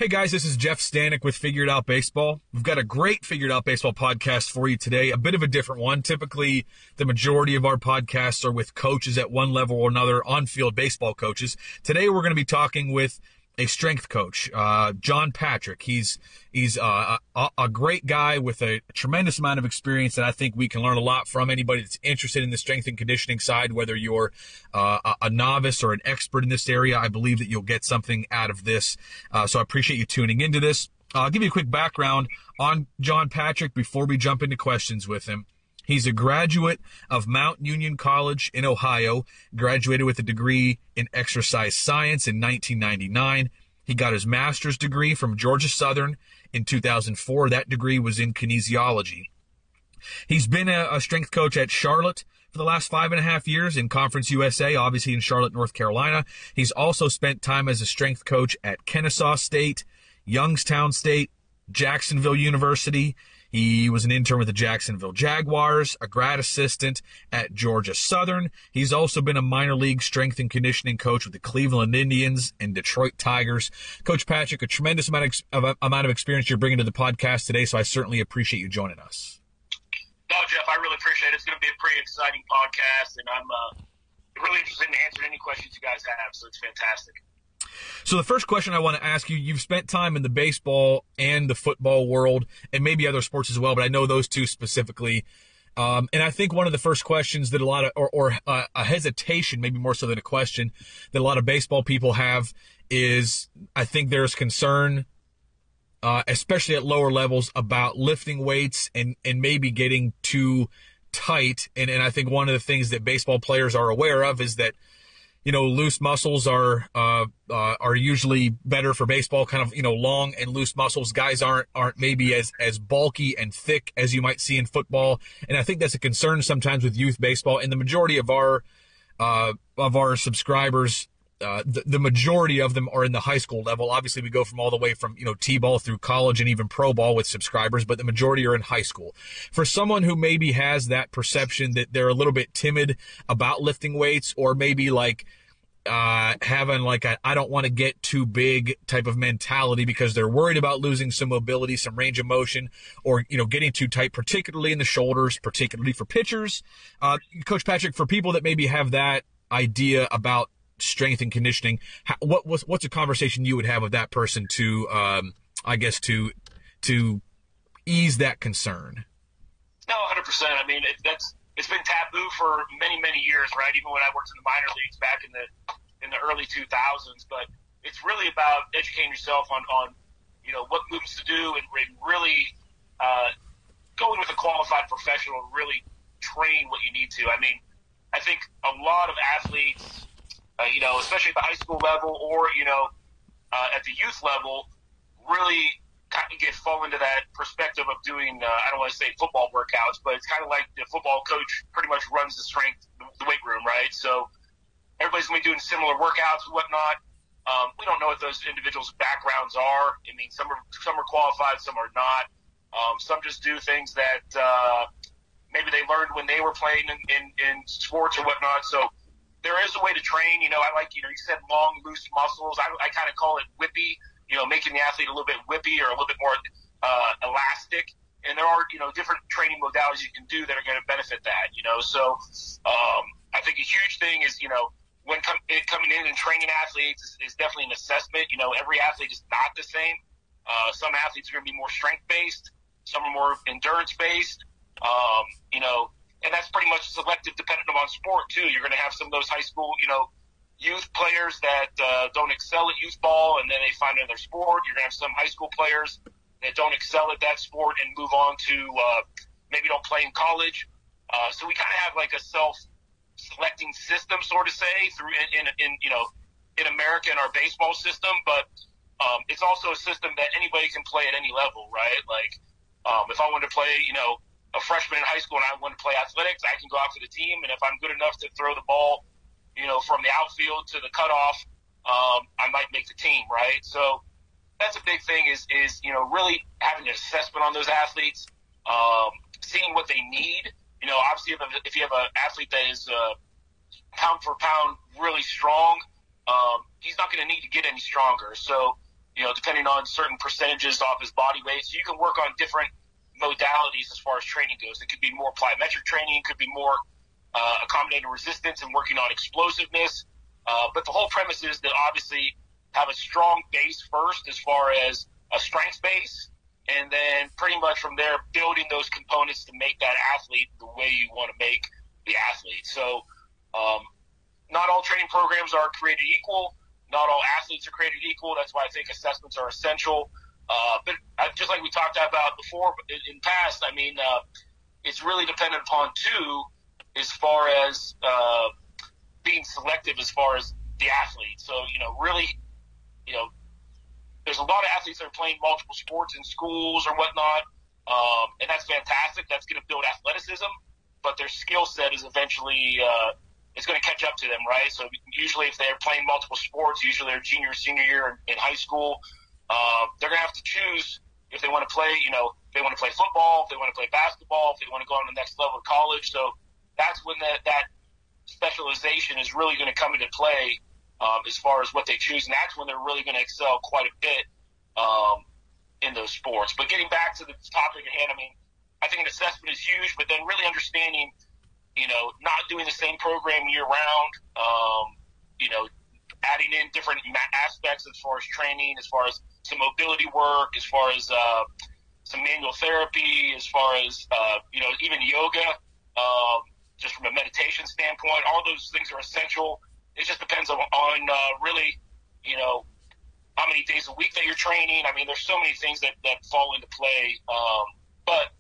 Hey guys, this is Jeff Stanek with Figured Out Baseball. We've got a great Figured Out Baseball podcast for you today, a bit of a different one. Typically, the majority of our podcasts are with coaches at one level or another, on-field baseball coaches. Today, we're going to be talking with a strength coach, John Patrick. He's a great guy with a tremendous amount of experience that I think we can learn a lot from. Anybody that's interested in the strength and conditioning side, whether you're a novice or an expert in this area, I believe that you'll get something out of this. So I appreciate you tuning into this. I'll give you a quick background on John Patrick before we jump into questions with him. He's a graduate of Mount Union College in Ohio, graduated with a degree in exercise science in 1999. He got his master's degree from Georgia Southern in 2004. That degree was in kinesiology. He's been a strength coach at Charlotte for the last 5.5 years in Conference USA, obviously in Charlotte, North Carolina. He's also spent time as a strength coach at Kennesaw State, Youngstown State, Jacksonville University. He was an intern with the Jacksonville Jaguars, a grad assistant at Georgia Southern. He's also been a minor league strength and conditioning coach with the Cleveland Indians and Detroit Tigers. Coach Patrick, a tremendous amount of experience you're bringing to the podcast today, so I certainly appreciate you joining us. No, Jeff, I really appreciate it. It's going to be a pretty exciting podcast, and I'm really interested in answering any questions you guys have, so it's fantastic. So the first question I want to ask you, you've spent time in the baseball and the football world and maybe other sports as well, but I know those two specifically. And I think one of the first questions that a lot of, or a hesitation, maybe more so than a question, that a lot of baseball people have is I think there's concern, especially at lower levels, about lifting weights and maybe getting too tight. And I think one of the things that baseball players are aware of is that, you know, loose muscles are usually better for baseball, kind of, you know, long and loose muscles. Guys aren't maybe as bulky and thick as you might see in football. And I think that's a concern sometimes with youth baseball. And the majority of our subscribers, the majority of them are in the high school level. Obviously, we go from all the way from, you know, T-ball through college and even pro ball with subscribers, but the majority are in high school. For someone who maybe has that perception that they're a little bit timid about lifting weights, or maybe like having like a I don't want to get too big type of mentality because they're worried about losing some mobility, some range of motion, or, you know, getting too tight, particularly in the shoulders, particularly for pitchers. Coach Patrick, for people that maybe have that idea about strength and conditioning, what's a conversation you would have with that person to, I guess, to ease that concern? No, 100%. I mean, it's been taboo for many, many years, right? Even when I worked in the minor leagues back in the early 2000s. But it's really about educating yourself on you know, what moves to do, and really going with a qualified professional and really train what you need to. I mean, I think a lot of athletes, you know, especially at the high school level or, you know, at the youth level, really kind of fall into that perspective of doing, I don't want to say football workouts, but it's kind of like the football coach pretty much runs the weight room, right? So everybody's going to be doing similar workouts and whatnot. We don't know what those individuals' backgrounds are. I mean, some are qualified, some are not. Some just do things that maybe they learned when they were playing in sports or whatnot. So there is a way to train. You know, I like, you know, you said long, loose muscles. I kind of call it whippy, you know, making the athlete a little bit whippy or a little bit more elastic. And there are, you know, different training modalities you can do that are going to benefit that, you know. So I think a huge thing is, you know, when coming in and training athletes is definitely an assessment. You know, every athlete is not the same. Some athletes are going to be more strength-based. Some are more endurance-based. You know, and that's pretty much selected dependent upon sport, too. You're going to have some of those high school, you know, youth players that don't excel at youth ball, and then they find another sport. You're going to have some high school players that don't excel at that sport and move on to maybe don't play in college. So we kind of have like a self-selecting system, sort of say, through in you know, in America in our baseball system. But it's also a system that anybody can play at any level, right? Like if I wanted to play, you know, a freshman in high school and I want to play athletics, I can go out for the team, and if I'm good enough to throw the ball, you know, from the outfield to the cutoff, I might make the team, right? So that's a big thing is you know, really having an assessment on those athletes, seeing what they need. You know, obviously if you have an athlete that is pound for pound really strong, he's not going to need to get any stronger. So depending on certain percentages off his body weight. So you can work on different modalities as far as training goes. It could be more plyometric training, it could be more accommodating resistance and working on explosiveness. But the whole premise is to obviously have a strong base first as far as a strength base, and then pretty much from there building those components to make that athlete the way you want to make the athlete. So not all training programs are created equal. Not all athletes are created equal. That's why I think assessments are essential. But just like we talked about before in past, I mean, it's really dependent upon too, as far as being selective as far as the athlete. So, really, there's a lot of athletes that are playing multiple sports in schools or whatnot, and that's fantastic. That's going to build athleticism, but their skill set is eventually it's going to catch up to them, right? So usually if they're playing multiple sports, usually their junior or senior year in high school, they're going to have to choose if they want to play, if they want to play football, if they want to play basketball, if they want to go on to the next level of college. So that's when that specialization is really going to come into play as far as what they choose, and that's when they're really going to excel quite a bit in those sports. But getting back to the topic at hand, I mean, I think an assessment is huge, but then really understanding, not doing the same program year round, adding in different aspects as far as training, as far as some mobility work, as far as some manual therapy, as far as, even yoga, just from a meditation standpoint. All those things are essential. It just depends on really, how many days a week that you're training. I mean, there's so many things that fall into play. But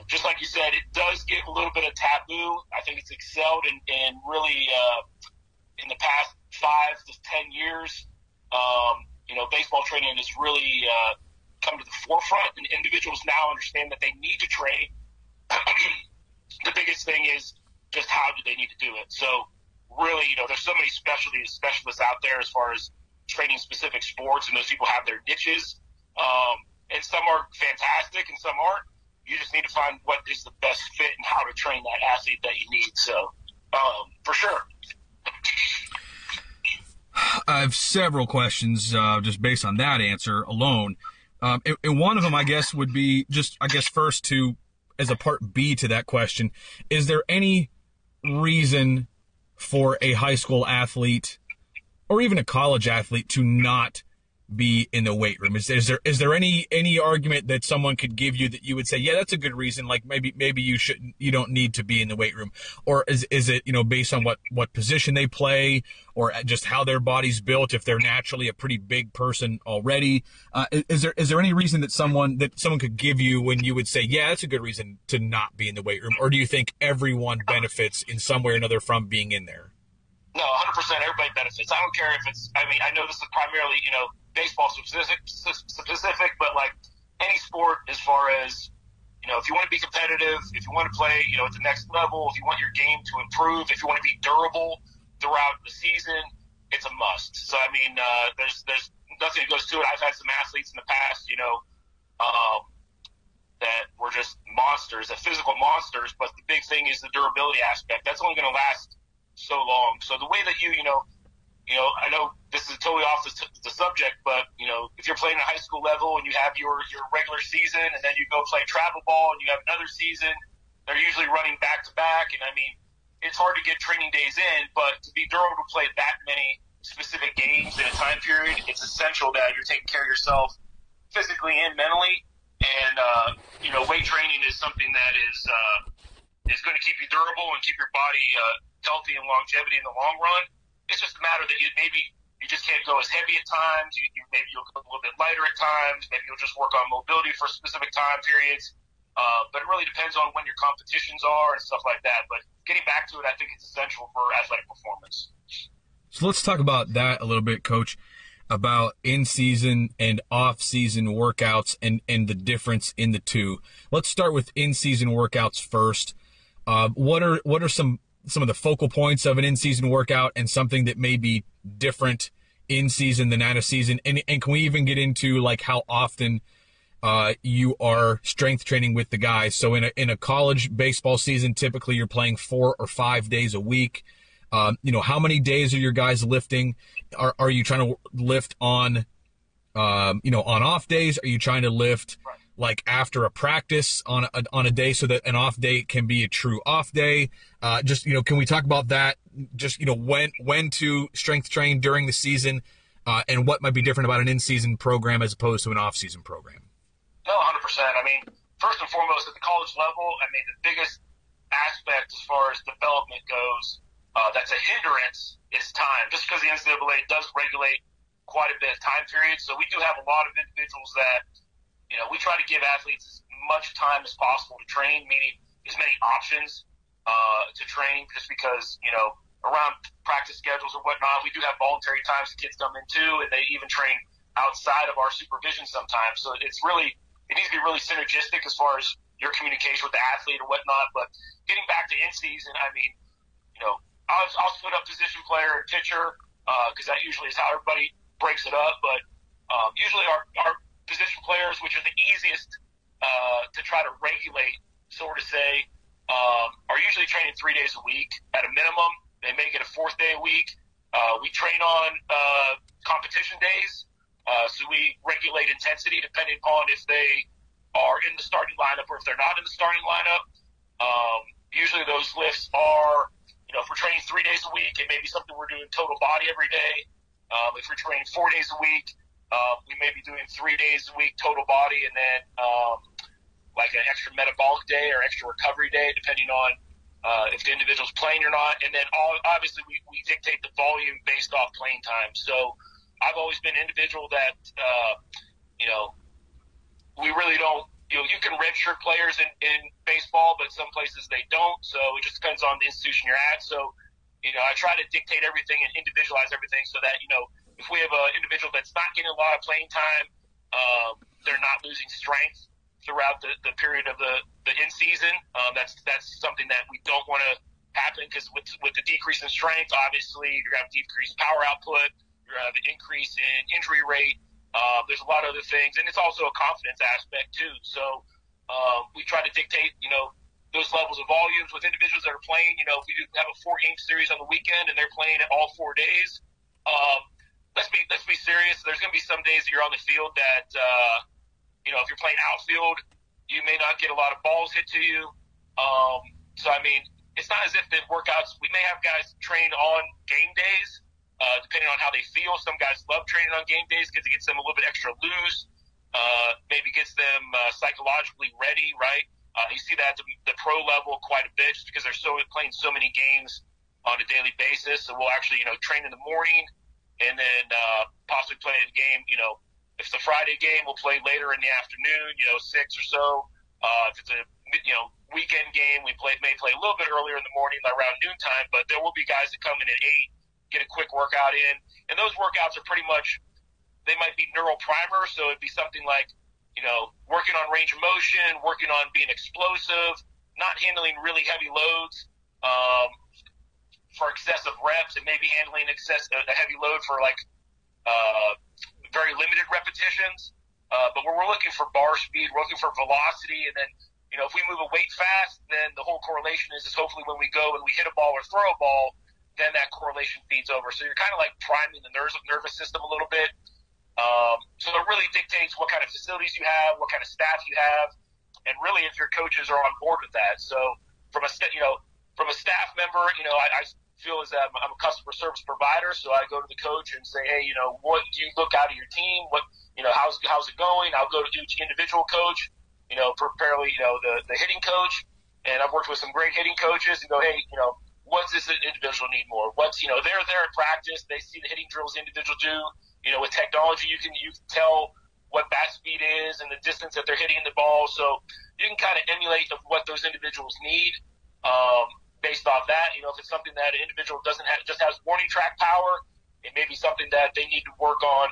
just like you said, it does get a little bit of taboo. I think it's excelled in really in the past 5 to 10 years. Baseball training has really come to the forefront, and individuals now understand that they need to train. The biggest thing is just how do they need to do it. So really, there's so many specialists out there as far as training specific sports, and those people have their niches. And some are fantastic and some aren't. You just need to find what is the best fit and how to train that athlete that you need. So, for sure. I have several questions just based on that answer alone. And one of them, I guess, would be just, first to, as a part B to that question, is there any reason for a high school athlete or even a college athlete to not be in the weight room? Is there any argument that someone could give you that you would say, yeah, that's a good reason, like maybe you don't need to be in the weight room? Or is it based on what position they play, or just how their body's built, if they're naturally a pretty big person already? Is there any reason that someone could give you when you would say, yeah, that's a good reason to not be in the weight room? Or do you think everyone benefits in some way or another from being in there? No, 100%. Everybody benefits. I don't care if it's, I know this is primarily, baseball specific, but like any sport, as far as, if you want to be competitive, if you want to play, at the next level, if you want your game to improve, if you want to be durable throughout the season, it's a must. So, there's nothing that goes to it. I've had some athletes in the past, that were just monsters, physical monsters, but the big thing is the durability aspect. That's only going to last so long. So the way that I know this is totally off the subject, but if you're playing at high school level and you have your regular season, and then you go play travel ball and you have another season, they're usually running back to back. And it's hard to get training days in, but to be durable to play that many specific games in a time period, it's essential that you're taking care of yourself physically and mentally. And weight training is something that is going to keep you durable and keep your body healthy and longevity in the long run. It's just a matter that you just can't go as heavy at times. Maybe you'll go a little bit lighter at times. Maybe you'll just work on mobility for specific time periods. But it really depends on when your competitions are and stuff like that. But getting back to it, I think it's essential for athletic performance. So let's talk about that a little bit, Coach, about in-season and off-season workouts and the difference in the two. Let's start with in-season workouts first. What are some of the focal points of an in-season workout, and something that may be different in season than out of season? And can we even get into like how often you are strength training with the guys? So in a college baseball season, typically you're playing 4 or 5 days a week. How many days are your guys lifting? Are you trying to lift on on off days? Are you trying to lift Right. like after a practice on a day so that an off day can be a true off day? Can we talk about that? Just, when to strength train during the season, and what might be different about an in-season program as opposed to an off-season program? No, 100%. I mean, first and foremost, at the college level, I mean, the biggest aspect as far as development goes, that's a hindrance is time. Just because the NCAA does regulate quite a bit of time periods. So we do have a lot of individuals that, we try to give athletes as much time as possible to train, meaning as many options to train, just because, around practice schedules or whatnot, we do have voluntary times the kids come in too, and they even train outside of our supervision sometimes. So it needs to be really synergistic as far as your communication with the athlete or whatnot. But getting back to in season, I mean, I'll split up position player and pitcher, because that usually is how everybody breaks it up. But usually our position players, which are the easiest to try to regulate, sort of say, are usually training 3 days a week at a minimum. They may get a fourth day a week. We train on competition days, so we regulate intensity depending on if they are in the starting lineup or if they're not in the starting lineup. Usually those lifts are, if we're training 3 days a week, it may be something we're doing total body every day. If we're training 4 days a week, we may be doing 3 days a week total body, and then like an extra metabolic day or extra recovery day, depending on if the individual's playing or not. And then obviously we dictate the volume based off playing time. So I've always been an individual that, we really don't, you can redshirt players in baseball, but some places they don't. So it just depends on the institution you're at. So, I try to dictate everything and individualize everything so that, if we have an individual that's not getting a lot of playing time, they're not losing strength throughout the period of the in-season. That's something that we don't want to happen, because with the decrease in strength, obviously you're going to have decreased power output, you're going to have an increase in injury rate. There's a lot of other things, and it's also a confidence aspect too. So we try to dictate, those levels of volumes with individuals that are playing. If we do have a 4-game series on the weekend and they're playing it all 4 days, let's be serious. There's going to be some days that you're on the field that, if you're playing outfield, you may not get a lot of balls hit to you. So, I mean, it's not as if the workouts, we may have guys train on game days, depending on how they feel. Some guys love training on game days because it gets them a little bit extra loose, maybe gets them psychologically ready, right? You see that at the pro level quite a bit, just because they're playing so many games on a daily basis. So we'll actually, train in the morning and then possibly play a game, if it's a Friday game, we'll play later in the afternoon, 6 or so. If it's a, weekend game, we may play a little bit earlier in the morning, like around noontime, but there will be guys that come in at 8, get a quick workout in. And those workouts are pretty much, they might be neural primers. So it'd be something like, working on range of motion, working on being explosive, not handling really heavy loads for excessive reps, and maybe handling a heavy load for very limited repetitions. But we're looking for bar speed, we're looking for velocity, and then, if we move a weight fast, then the whole correlation is hopefully when we go and we hit a ball or throw a ball, then that correlation feeds over. So you're kind of like priming the nervous system a little bit. So it really dictates what kind of facilities you have, what kind of staff you have, and really if your coaches are on board with that. So from a staff member, I feel as I'm a customer service provider, so I go to the coach and say, hey, what do you look out of your team? What, how's it going? I'll go to each individual coach, primarily, the hitting coach, and I've worked with some great hitting coaches and go, hey, what's this individual need more? What's, they're there at practice, they see the hitting drills the individual do. With technology, you can tell what bat speed is and the distance that they're hitting the ball. So you can kind of emulate what those individuals need based off that. If it's something that an individual doesn't have, just has warning track power, it may be something that they need to work on,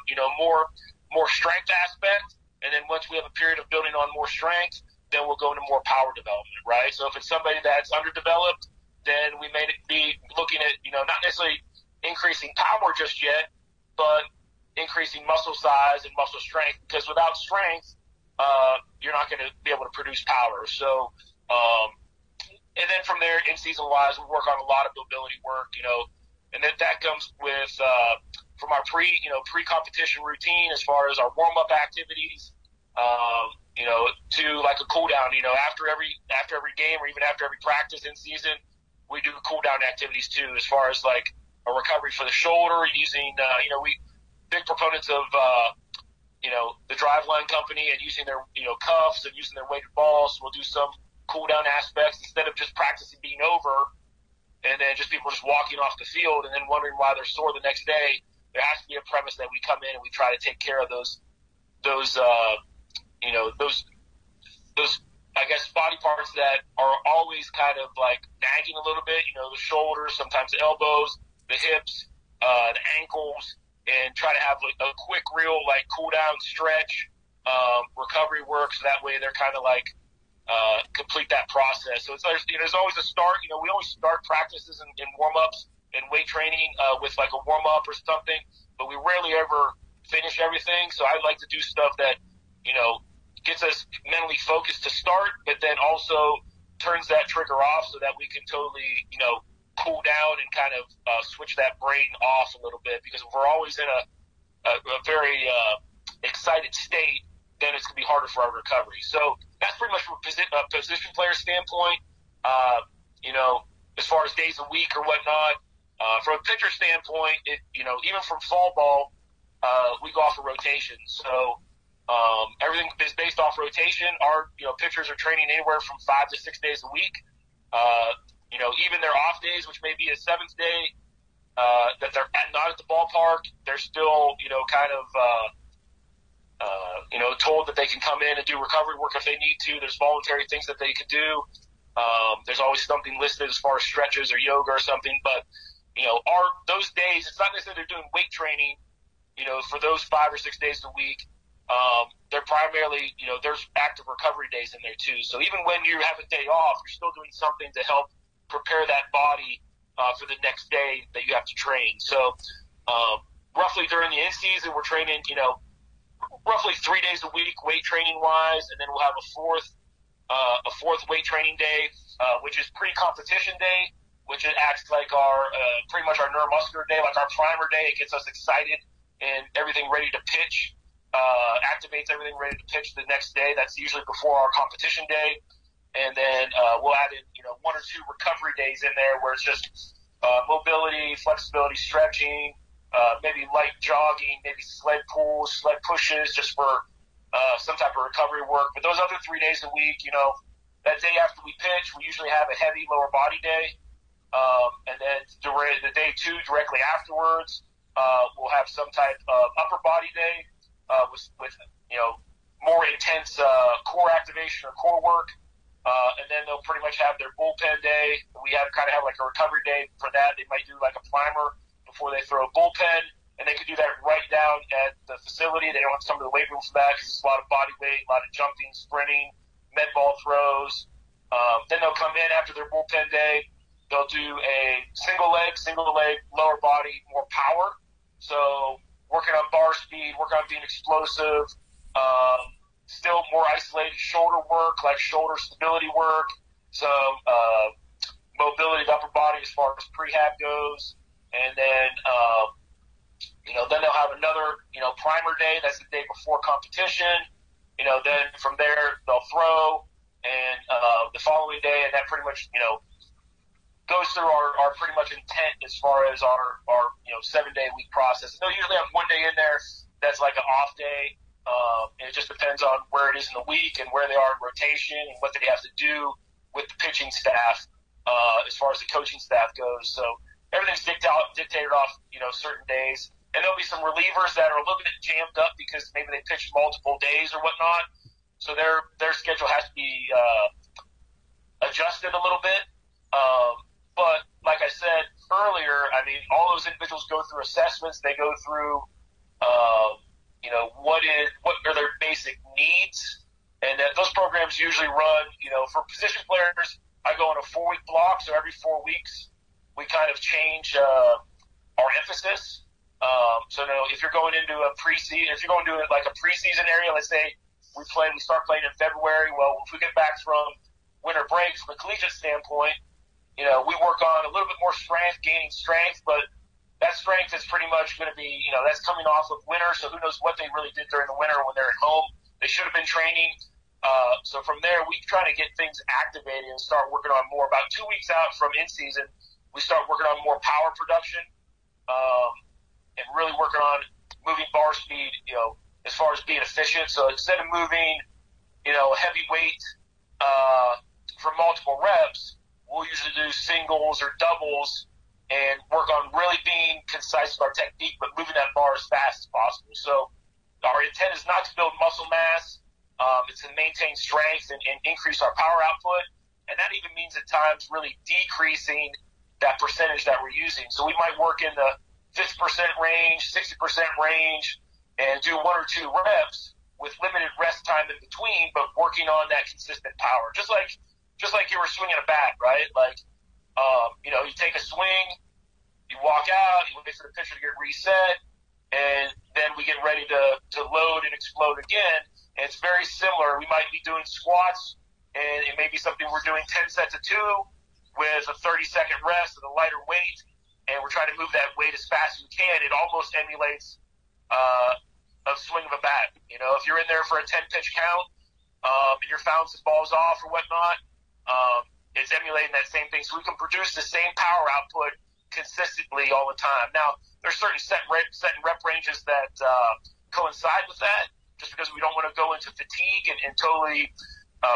more strength aspect. And then once we have a period of building on more strength, then we'll go into more power development, right? So if it's somebody that's underdeveloped, then we may be looking at, not necessarily increasing power just yet, but increasing muscle size and muscle strength, because without strength, you're not going to be able to produce power. So, and then from there, in season wise, we work on a lot of mobility work, and then that comes with from our pre-competition routine as far as our warm-up activities, to like a cool down, after every game or even after every practice in season, we do cool down activities too, as far as like a recovery for the shoulder using, we big proponents of, the driveline company and using their, cuffs and using their weighted balls. So we'll do some cool down aspects instead of just practicing being over and then just people just walking off the field and then wondering why they're sore the next day. There has to be a premise that we come in and we try to take care of those I guess body parts that are always kind of like nagging a little bit, the shoulders, sometimes the elbows, the hips, the ankles, and try to have like a quick, real like cool down stretch, recovery work. So that way they're kind of like, complete that process. So there's always a start. We always start practices and warm-ups and weight training, with like a warm-up or something, but we rarely ever finish everything. So I like to do stuff that, gets us mentally focused to start, but then also turns that trigger off so that we can totally, cool down and kind of switch that brain off a little bit. Because if we're always in a very excited state, then it's going to be harder for our recovery. So that's pretty much from a position player standpoint. As far as days a week or whatnot, from a pitcher standpoint, even from fall ball, we go off a rotation. So everything is based off rotation. Our, pitchers are training anywhere from 5 to 6 days a week. Even their off days, which may be a seventh day, that they're not at the ballpark, they're still, told that they can come in and do recovery work if they need to. There's voluntary things that they could do. There's always something listed as far as stretches or yoga or something. But, those days, it's not necessarily they're doing weight training, for those 5 or 6 days a week. They're primarily, there's active recovery days in there too. So even when you have a day off, you're still doing something to help prepare that body for the next day that you have to train. So roughly during the in-season, we're training, roughly 3 days a week weight training wise, and then we'll have a fourth weight training day, which is pre-competition day, which it acts like our pretty much our neuromuscular day, like our primer day. It gets us excited and everything ready to pitch. Activates everything ready to pitch the next day. That's usually before our competition day. And then we'll add in, 1 or 2 recovery days in there where it's just mobility, flexibility, stretching, maybe light jogging, maybe sled pulls, sled pushes, just for some type of recovery work. But those other 3 days a week, that day after we pitch, we usually have a heavy lower body day. And then the day 2 directly afterwards, we'll have some type of upper body day. With more intense core activation or core work, and then they'll pretty much have their bullpen day. We have like a recovery day for that. They might do like a primer before they throw a bullpen, and they could do that right down at the facility. They don't have to come to the weight room for that because it's a lot of body weight, a lot of jumping, sprinting, med ball throws. Then they'll come in after their bullpen day. They'll do a single leg, lower body, more power. So working on bar speed, working on being explosive, still more isolated shoulder work, like shoulder stability work, some mobility of the upper body as far as prehab goes. And then, then they'll have another, primer day. That's the day before competition. Then from there, they'll throw, and the following day, and that pretty much, goes through our pretty much intent as far as our 7-day week process. And they'll usually have 1 day in there that's like an off day. And it just depends on where it is in the week and where they are in rotation and what they have to do with the pitching staff as far as the coaching staff goes. So everything's dictated off, certain days. And there'll be some relievers that are a little bit jammed up because maybe they pitched multiple days or whatnot. So their schedule has to be adjusted a little bit. But like I said earlier, all those individuals go through assessments. They go through, what are their basic needs, and that those programs usually run. For position players, I go on a 4-week block. So every 4 weeks, we kind of change our emphasis. So if you're going into a preseason, if you're going to do it like a preseason area, let's say we start playing in February. Well, if we get back from winter break, from a collegiate standpoint, we work on a little bit more strength, gaining strength, but that strength is pretty much going to be, that's coming off of winter. So who knows what they really did during the winter when they're at home. They should have been training. So from there, we try to get things activated and start working on more. About 2 weeks out from in-season, we start working on more power production and really working on moving bar speed, as far as being efficient. So instead of moving, heavy weight for multiple reps, we'll usually do singles or doubles and work on really being concise with our technique, but moving that bar as fast as possible. So our intent is not to build muscle mass. It's to maintain strength and increase our power output. And that even means at times really decreasing that percentage that we're using. So we might work in the 50% range, 60% range, and do 1 or 2 reps with limited rest time in between, but working on that consistent power. Just like you were swinging a bat, right? Like, you take a swing, you walk out, you wait for the pitcher to get reset, and then we get ready to load and explode again. And it's very similar. We might be doing squats, and it may be something we're doing 10 sets of 2 with a 30-second rest with a lighter weight, and we're trying to move that weight as fast as we can. It almost emulates a swing of a bat. If you're in there for a 10-pitch count and you're fouling some balls off or whatnot, it's emulating that same thing. So we can produce the same power output consistently all the time. Now, there's certain set and rep ranges that coincide with that, just because we don't want to go into fatigue and totally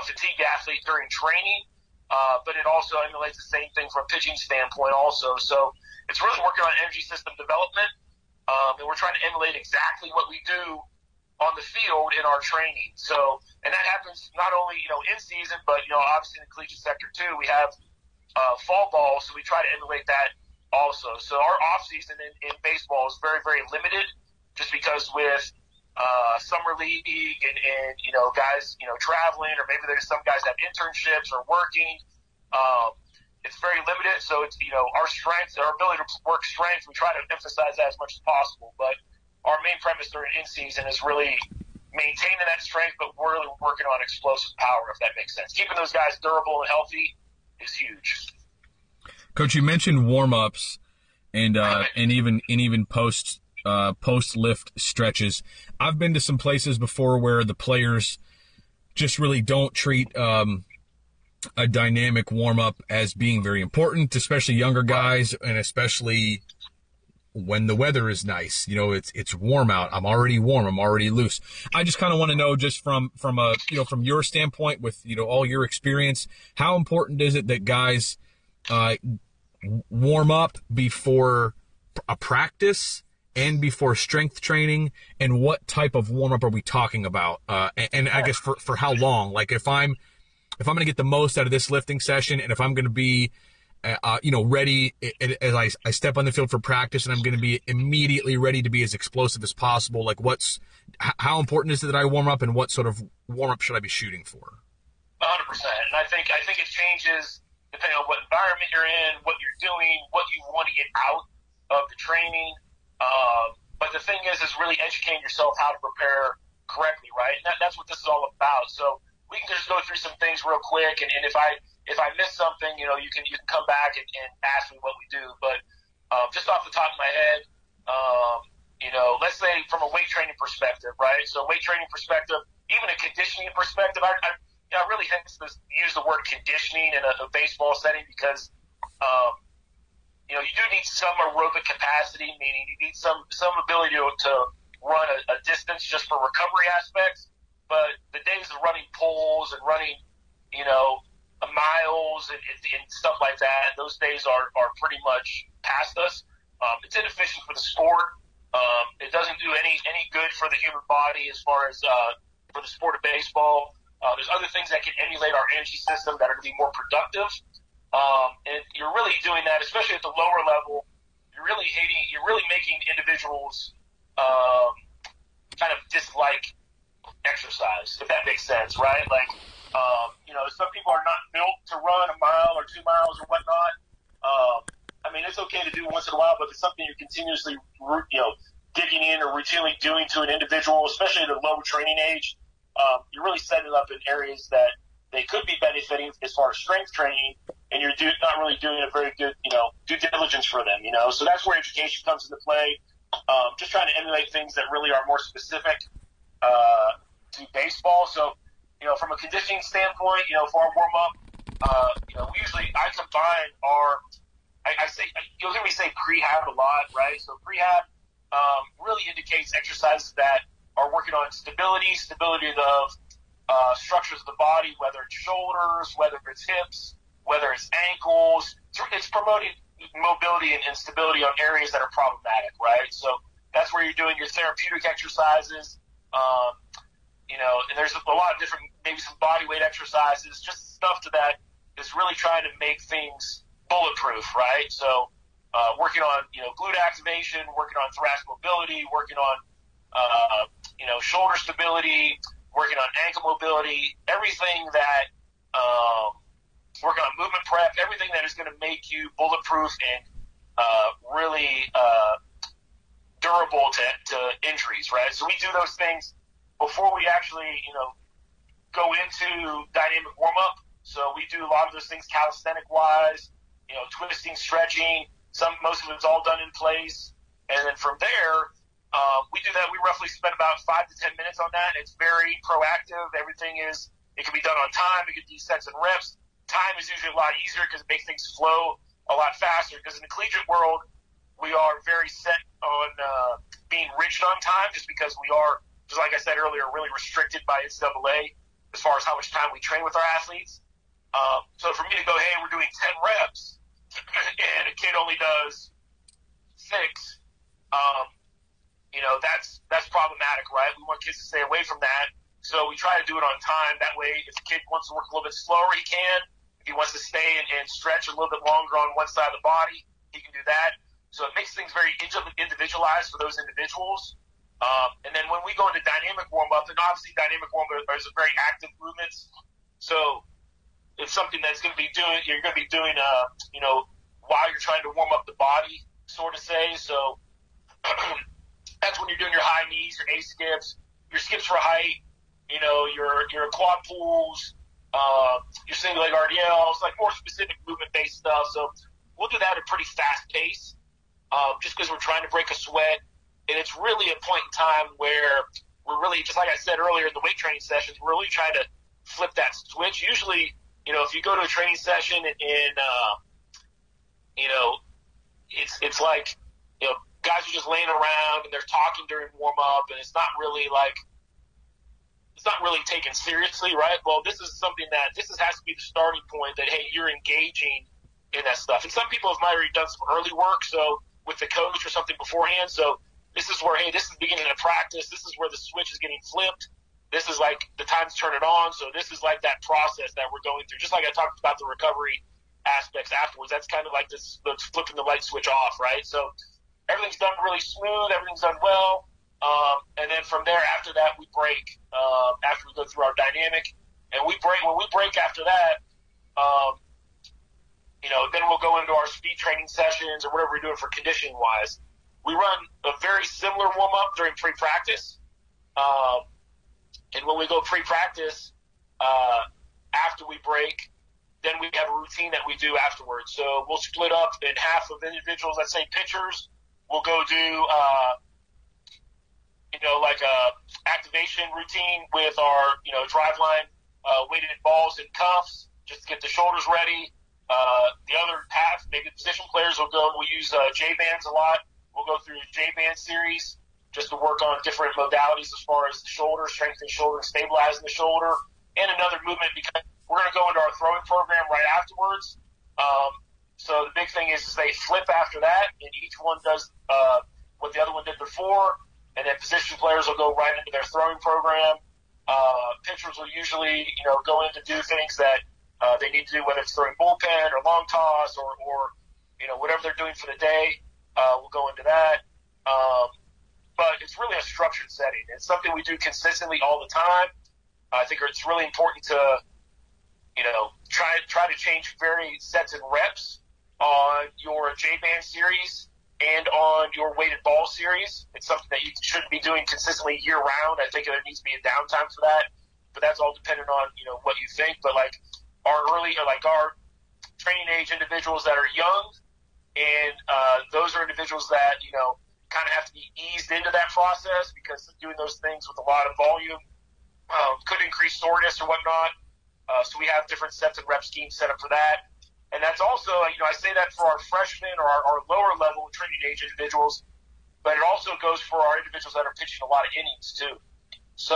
fatigue the athlete during training. But it also emulates the same thing from a pitching standpoint also. So it's really working on energy system development, and we're trying to emulate exactly what we do on the field in our training. So, and that happens not only, in season, but, obviously in the collegiate sector too. We have fall ball, so we try to emulate that also. So our off season in baseball is very, very limited, just because with summer league and guys, traveling, or maybe there's some guys that have internships or working. It's very limited. So it's, our strength, our ability to work strength, we try to emphasize that as much as possible. But our main premise during in-season is really maintaining that strength, but we're really working on explosive power, if that makes sense. Keeping those guys durable and healthy is huge. Coach, you mentioned warm-ups and even post lift stretches. I've been to some places before where the players just really don't treat a dynamic warm-up as being very important, especially younger guys, and especially when the weather is nice. It's warm out. I'm already warm. I'm already loose. I just kind of want to know, just from your standpoint with, all your experience, how important is it that guys warm up before a practice and before strength training, and what type of warm up are we talking about? And I guess for how long? Like if I'm going to get the most out of this lifting session, and if I'm going to be ready as I step on the field for practice, and I'm going to be immediately ready to be as explosive as possible. Like how important is it that I warm up, and what sort of warm up should I be shooting for? 100%. And I think it changes depending on what environment you're in, what you're doing, what you want to get out of the training. But the thing is really educating yourself how to prepare correctly, right? And that's what this is all about. So we can just go through some things real quick, and if I miss something, you can come back and ask me what we do. But just off the top of my head, let's say from a weight training perspective, right? So weight training perspective, even a conditioning perspective, I really hate to use the word conditioning in a baseball setting, because you do need some aerobic capacity, meaning you need some ability to run a distance just for recovery aspects. But the days of running pulls and running, miles and stuff like that, those days are pretty much past us. It's inefficient for the sport. It doesn't do any good for the human body as far as for the sport of baseball. There's other things that can emulate our energy system that are going to be more productive. And you're really doing that, especially at the lower level. You're really making individuals kind of dislike exercise, if that makes sense, right? Like, some people are not built to run a mile or 2 miles or whatnot. It's okay to do once in a while, but if it's something you're continuously, digging in or routinely doing to an individual, especially at a low training age, you're really setting up in areas that they could be benefiting as far as strength training, and you're not really doing a very good, due diligence for them, So that's where education comes into play. Just trying to emulate things that really are more specific to baseball. So, from a conditioning standpoint, for our warm-up, I combine you'll hear me say prehab a lot, right? So prehab really indicates exercises that are working on stability of structures of the body, whether it's shoulders, whether it's hips, whether it's ankles. It's promoting mobility and stability on areas that are problematic, right? So that's where you're doing your therapeutic exercises. And there's a lot of different, maybe some body weight exercises, just stuff that is really trying to make things bulletproof, right? So working on, glute activation, working on thoracic mobility, working on, shoulder stability, working on ankle mobility, everything that, working on movement prep, everything that is going to make you bulletproof and really durable to injuries, right? So we do those things before we actually, go into dynamic warm-up. So we do a lot of those things calisthenic-wise, twisting, stretching. Most of it's all done in place. And then from there, we do that. We roughly spend about 5 to 10 minutes on that. It's very proactive. Everything it can be done on time. It can be sets and reps. Time is usually a lot easier because it makes things flow a lot faster. Because in the collegiate world, we are very set on being rigid on time just because we are, just like I said earlier, really restricted by NCAA as far as how much time we train with our athletes. So for me to go, hey, we're doing 10 reps, and a kid only does 6, that's problematic, right? We want kids to stay away from that. So we try to do it on time. That way, if the kid wants to work a little bit slower, he can. If he wants to stay and stretch a little bit longer on one side of the body, he can do that. So it makes things very individualized for those individuals. And then when we go into dynamic warm-up, and obviously dynamic warm-up is very active movements. So it's something that's going to be you're going to be doing, while you're trying to warm up the body, sort of say. So that's when you're doing your high knees, your A skips, your skips for height, your quad pulls, your single leg RDLs, like more specific movement-based stuff. So we'll do that at a pretty fast pace, just because we're trying to break a sweat. And it's really a point in time where we're really, just like I said earlier in the weight training sessions, we're really trying to flip that switch. Usually, if you go to a training session and it's like, guys are just laying around and they're talking during warm up, and it's not really taken seriously, right? Well, this is something this has to be the starting point that, hey, you're engaging in that stuff. And some people have already done some early work, so with the coach or something beforehand. So this is where, hey, this is the beginning of practice. This is where the switch is getting flipped. This is like the time to turn it on. So this is like that process that we're going through. Just like I talked about the recovery aspects afterwards, that's kind of like this flipping the light switch off, right? So everything's done really smooth. Everything's done well. And then from there, after that, we break, after we go through our dynamic. And when we break after that, then we'll go into our speed training sessions or whatever we're doing for conditioning wise. We run a very similar warm up during pre-practice. And when we go pre-practice, after we break, then we have a routine that we do afterwards. So we'll split up in half of individuals, let's say pitchers. We'll go do, like a activation routine with our, drive line, weighted balls and cuffs, just to get the shoulders ready. The other half, maybe position players will go, we'll use J-bands a lot. We'll go through a J-band series just to work on different modalities as far as the shoulder, strengthening the shoulder, and stabilizing the shoulder, and another movement because we're going to go into our throwing program right afterwards. So the big thing is they flip after that, and each one does what the other one did before, and then position players will go right into their throwing program. Pitchers will usually, go in to do things that they need to do, whether it's throwing bullpen or long toss or whatever they're doing for the day. We'll go into that. But it's really a structured setting. It's something we do consistently all the time. I think it's really important to, try to change varying sets and reps on your J-band series and on your weighted ball series. It's something that you shouldn't be doing consistently year round. I think there needs to be a downtime for that, but that's all dependent on, what you think. But like our training age individuals that are young, and those are individuals that, kind of have to be eased into that process because doing those things with a lot of volume could increase soreness or whatnot. So we have different sets and rep schemes set up for that. And that's also, I say that for our freshmen or our lower level training age individuals, but it also goes for our individuals that are pitching a lot of innings too. So,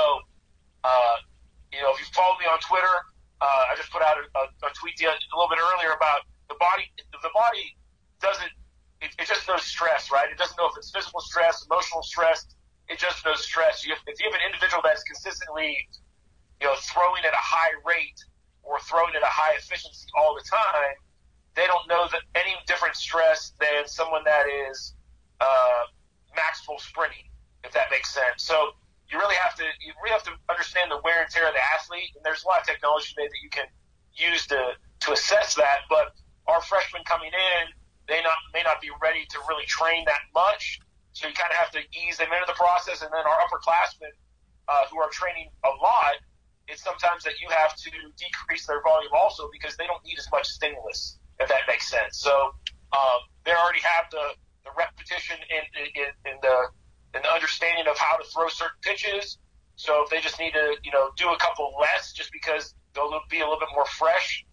if you follow me on Twitter, I just put out a tweet a little bit earlier about the body. The body doesn't, it just knows stress, right? It doesn't know if it's physical stress, emotional stress. It just knows stress. If you have an individual that's consistently, throwing at a high rate or throwing at a high efficiency all the time, they don't know that any different stress than someone that is maximal sprinting, if that makes sense. So you really have to understand the wear and tear of the athlete, and there's a lot of technology today that you can use to assess that. But our freshmen coming in, they may not be ready to really train that much, so you kind of have to ease them into the process. And then our upperclassmen who are training a lot, it's sometimes that you have to decrease their volume also because they don't need as much stimulus, if that makes sense. So they already have the repetition in the understanding of how to throw certain pitches. So if they just need to, do a couple less just because they'll be a little bit more fresh,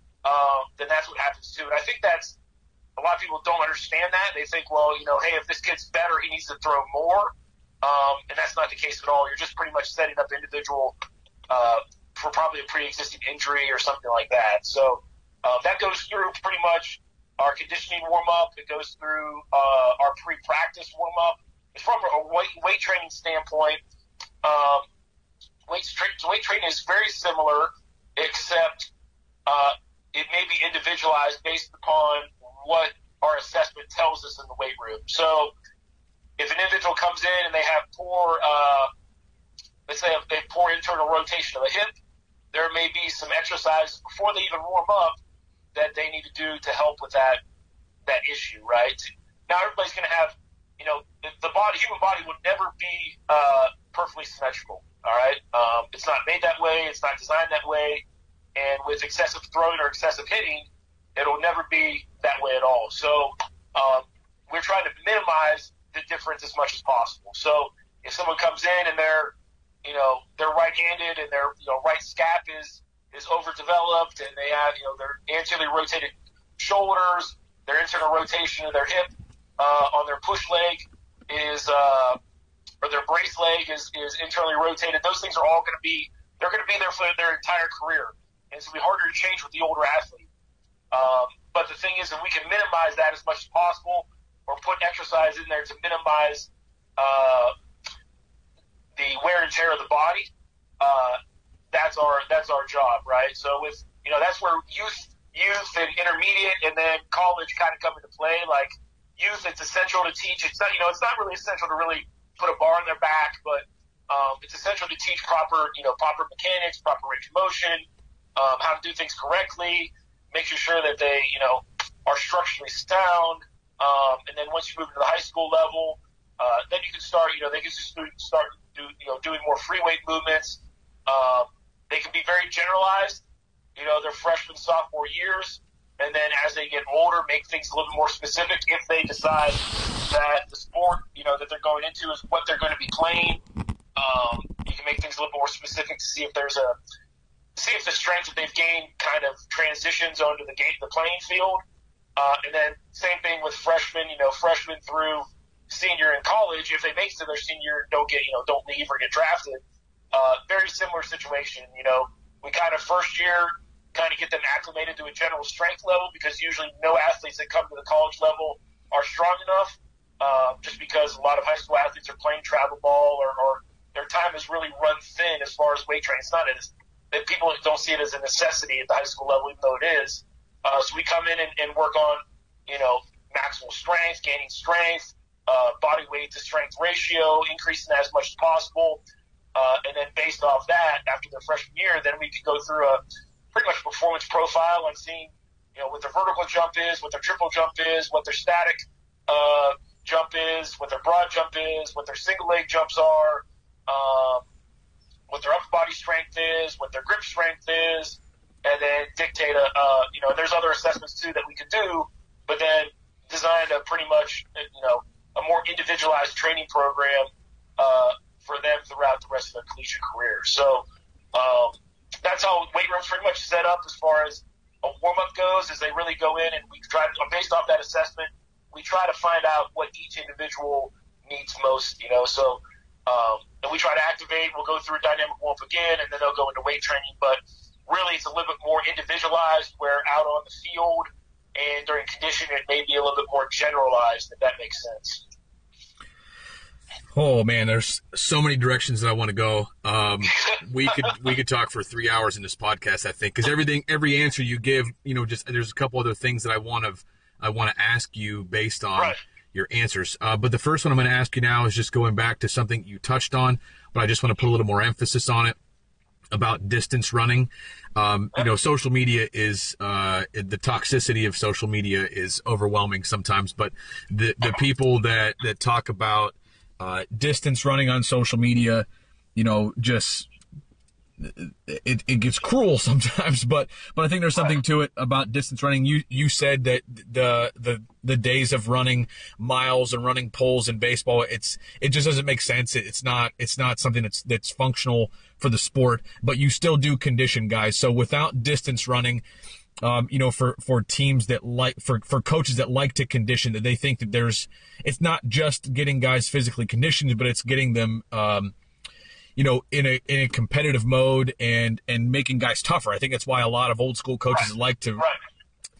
then that's what happens too. And I think that's, a lot of people don't understand that. They think, well, hey, if this kid's better, he needs to throw more. And that's not the case at all. You're just pretty much setting up individual for probably a pre-existing injury or something like that. So that goes through pretty much our conditioning warm-up. It goes through our pre-practice warm-up. It's from a weight training standpoint. Weight training is very similar, except it may be individualized based upon what our assessment tells us in the weight room. So if an individual comes in and they have poor, let's say they have poor internal rotation of the hip, there may be some exercises before they even warm up that they need to do to help with that issue, right? Now everybody's going to have, human body would never be perfectly symmetrical, all right? It's not made that way. It's not designed that way. And with excessive throwing or excessive hitting, it'll never be that way at all. So we're trying to minimize the difference as much as possible. So if someone comes in and they're right-handed and their right scap is overdeveloped and they have their anteriorly rotated shoulders, their internal rotation of their hip on their push leg or their brace leg is internally rotated, those things are all going to be there for their entire career, and it's going to be harder to change with the older athlete. But the thing is that we can minimize that as much as possible or put exercise in there to minimize the wear and tear of the body. That's our job, right? So with, that's where youth and intermediate and then college kind of come into play. Like youth, it's essential to teach. It's not, it's not really essential to really put a bar on their back, but it's essential to teach proper mechanics, proper range of motion, how to do things correctly, making sure that they, are structurally sound. And then once you move to the high school level, then you can start, they can start doing more free weight movements. They can be very generalized, their freshman, sophomore years. And then as they get older, make things a little bit more specific if they decide that the sport, that they're going into is what they're going to be playing. You can make things a little bit more specific to see if the strength that they've gained kind of transitions onto the playing field. And then same thing with freshmen, freshmen through senior in college. If they make it to their senior, don't leave or get drafted. Very similar situation. We kind of first year kind of get them acclimated to a general strength level because usually no athletes that come to the college level are strong enough. Just because a lot of high school athletes are playing travel ball or their time is really run thin as far as weight training. It's not that people don't see it as a necessity at the high school level, even though it is. So we come in and work on, maximal strength, gaining strength, body weight to strength ratio, increasing that as much as possible. And then based off that, after their freshman year, then we could go through a pretty much performance profile on seeing, what their vertical jump is, what their triple jump is, what their static jump is, what their broad jump is, what their single leg jumps are, what their upper body strength is, what their grip strength is, and and then dictate there's other assessments too that we could do, but then design a pretty much, a more individualized training program for them throughout the rest of their collegiate career. So that's how weight room's pretty much set up as far as a warm-up goes, is they really go in and we try to, based off that assessment, we try to find out what each individual needs most, So and we try to activate, we'll go through dynamic warm-up again, and then they'll go into weight training. But really it's a little bit more individualized, where out on the field and during conditioning it may be a little bit more generalized, if that makes sense. Oh man, there's so many directions that I want to go. We could talk for 3 hours in this podcast, I think, because every answer you give, just there's a couple other things that I want to ask you based on your answers. But the first one I'm going to ask you now is just going back to something you touched on, but I just want to put a little more emphasis on it, about distance running. Social media is the toxicity of social media is overwhelming sometimes, but the people that talk about distance running on social media, just it gets cruel sometimes, but I think there's something to it about distance running. You said that the days of running miles and running poles in baseball, it just doesn't make sense. It's not something that's functional for the sport, but you still do condition guys. So without distance running, for teams that for coaches that like to condition, that they think that it's not just getting guys physically conditioned, but it's getting them, in a competitive mode and making guys tougher. I think that's why a lot of old school coaches like to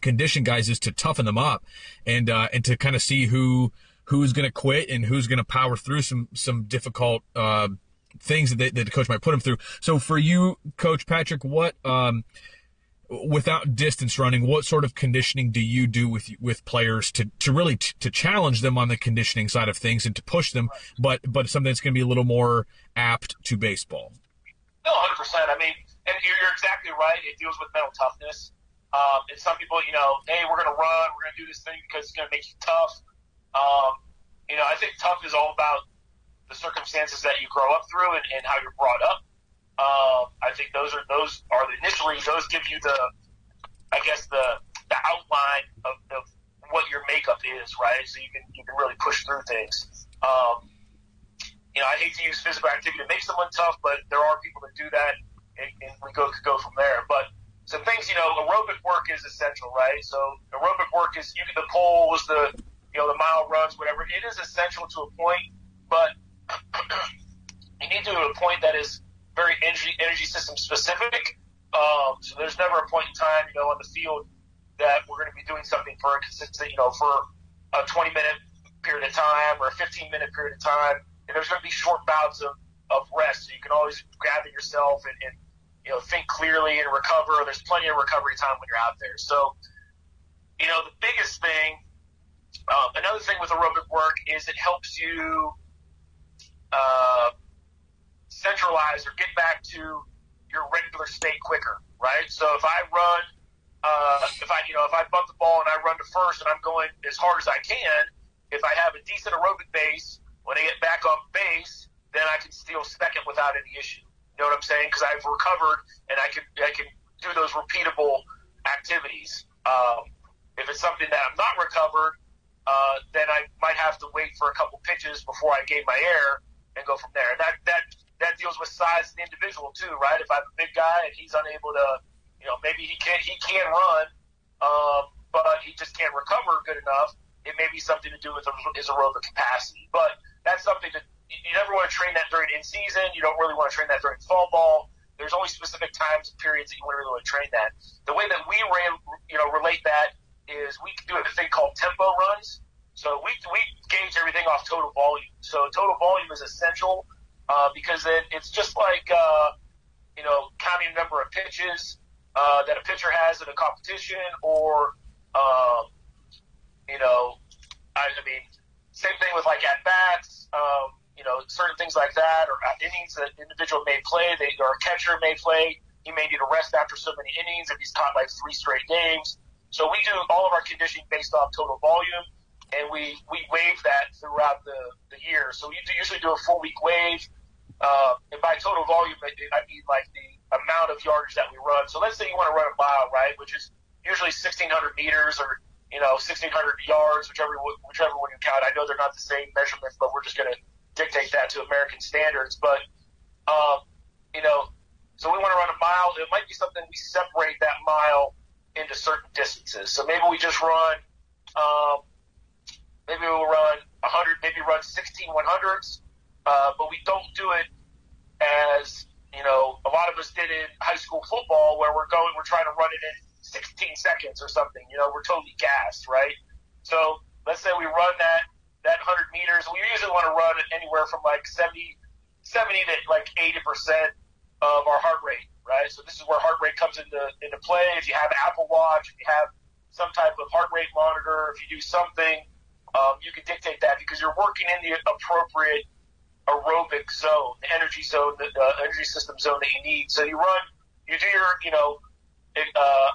condition guys, is to toughen them up and to kind of see who's going to quit and who's going to power through some difficult, things that the coach might put them through. So for you, Coach Patrick, what, without distance running, what sort of conditioning do you do with players to really to challenge them on the conditioning side of things and to push them, but something that's going to be a little more apt to baseball? No, 100%. I mean, and you're exactly right. It deals with mental toughness. And some people, hey, we're going to run, we're going to do this thing because it's going to make you tough. I think tough is all about the circumstances that you grow up through and how you're brought up. I think those give you the outline of what your makeup is, right? So you can really push through things. I hate to use physical activity to make someone tough, but there are people that do that, and we could go from there. But some things, aerobic work is essential, right? So aerobic work is the poles, the mile runs, whatever. It is essential to a point, but you need to do it to a point that is very energy system specific. So there's never a point in time, on the field that we're going to be doing something for a consistent, for a 20-minute period of time or a 15-minute period of time. And there's going to be short bouts of rest. So you can always gather yourself and think clearly and recover. There's plenty of recovery time when you're out there. So, the biggest thing, another thing with aerobic work is it helps you centralize or get back to your regular state quicker, right? So if I run, if I bump the ball and I run to first and I'm going as hard as I can, if I have a decent aerobic base, when I get back on base, then I can steal second without any issue. You know what I'm saying? Because I've recovered and I can do those repeatable activities. If it's something that I'm not recovered, then I might have to wait for a couple pitches before I gain my air and go from there. And that deals with size of the individual too, right? If I have a big guy and he's unable to, maybe he can run, but he just can't recover good enough, it may be something to do with his aerobic capacity. But that's something that you never want to train that during in-season. You don't really want to train that during fall ball. There's only specific times and periods that you really want to train that. The way that we relate that is we do a thing called tempo runs. So we gauge everything off total volume. So total volume is essential because then it's just like counting the number of pitches that a pitcher has in a competition, or same thing with like at bats, certain things like that, or innings that an individual may play, or a catcher may play. He may need a rest after so many innings if he's caught like 3 straight games. So we do all of our conditioning based off total volume, and we wave that throughout the year. So we usually do a full week wave, and by total volume, I mean like amount of yardage that we run. So let's say you want to run a mile, right, which is usually 1,600 meters or 1,600 yards, whichever one you count. I know they're not the same measurements, but we're just going to dictate that to American standards. But so we want to run a mile. It might be something we separate that mile into certain distances. So maybe we just run, maybe we'll run 100, maybe run 16 100s, but we don't do it as, a lot of us did in high school football where we're trying to run it in 16 seconds or something. We're totally gassed, right? So let's say we run that 100 meters. We usually want to run it anywhere from like 70 to like 80% of our heart rate, right? So this is where heart rate comes into play. If you have an Apple Watch, if you have some type of heart rate monitor, if you do something, you can dictate that because you're working in the appropriate aerobic zone, the energy zone, the energy system zone that you need. So you do your,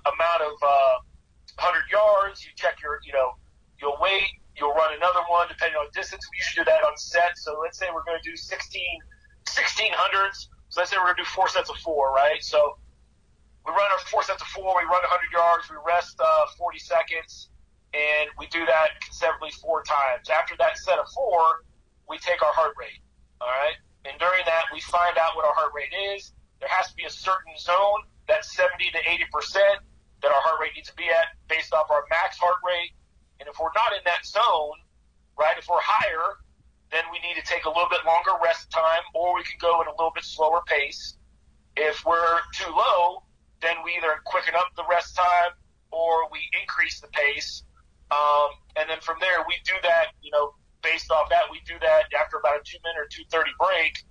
amount of 100 yards. You check your, you'll wait. You'll run another one depending on distance. We usually do that on set. So let's say we're going to do 1600s. So let's say we're going to do 4 sets of 4, right? So we run our 4 sets of 4. We run 100 yards. We rest 40 seconds. And we do that consecutively 4 times. After that set of 4, we take our heart rate. All right. And during that, we find out what our heart rate is. There has to be a certain zone that's 70 to 80% that our heart rate needs to be at based off our max heart rate. And if we're not in that zone, right, if we're higher, then we need to take a little bit longer rest time, or we can go at a little bit slower pace. If we're too low, then we either quicken up the rest time or we increase the pace. And then from there, we do that, based off that, we do that after about a 2-minute or 2:30 break.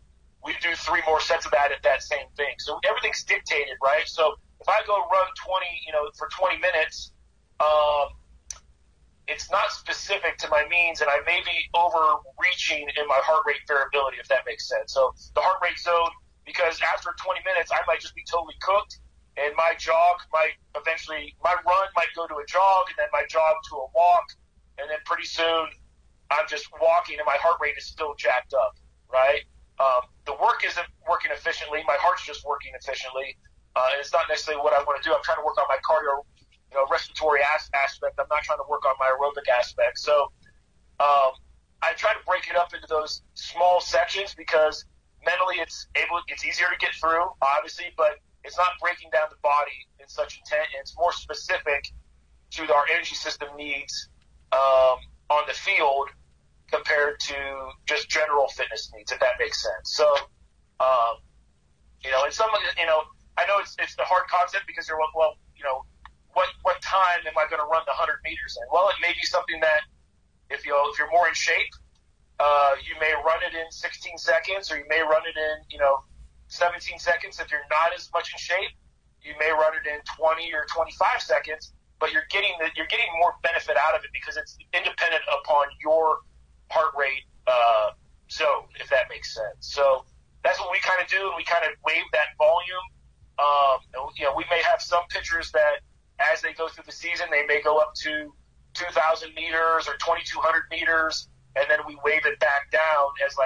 We do 3 more sets of that at that same thing. So everything's dictated, right? So if I go run 20, for 20 minutes, it's not specific to my means, and I may be overreaching in my heart rate variability, if that makes sense. So the heart rate zone, because after 20 minutes, I might just be totally cooked, and my run might go to a jog, and then my jog to a walk, and then pretty soon I'm just walking, and my heart rate is still jacked up, right? The work isn't working efficiently. My heart's just working efficiently, and it's not necessarily what I want to do. I'm trying to work on my cardio respiratory aspect. I'm not trying to work on my aerobic aspect. So I try to break it up into those small sections because mentally it's easier to get through, obviously, but it's not breaking down the body in such intent. And it's more specific to our energy system needs on the field compared to just general fitness needs, if that makes sense. So, and some, I know it's the hard concept because you're, what time am I going to run the 100 meters in? Well, it may be something that if you're more in shape, you may run it in 16 seconds, or you may run it in 17 seconds. If you're not as much in shape, you may run it in 20 or 25 seconds. But you're getting more benefit out of it because it's independent upon your heart rate zone, if that makes sense. So that's what we kind of do, and we kind of wave that volume. We may have some pitchers that, as they go through the season, they may go up to 2,000 meters or 2,200 meters, and then we wave it back down as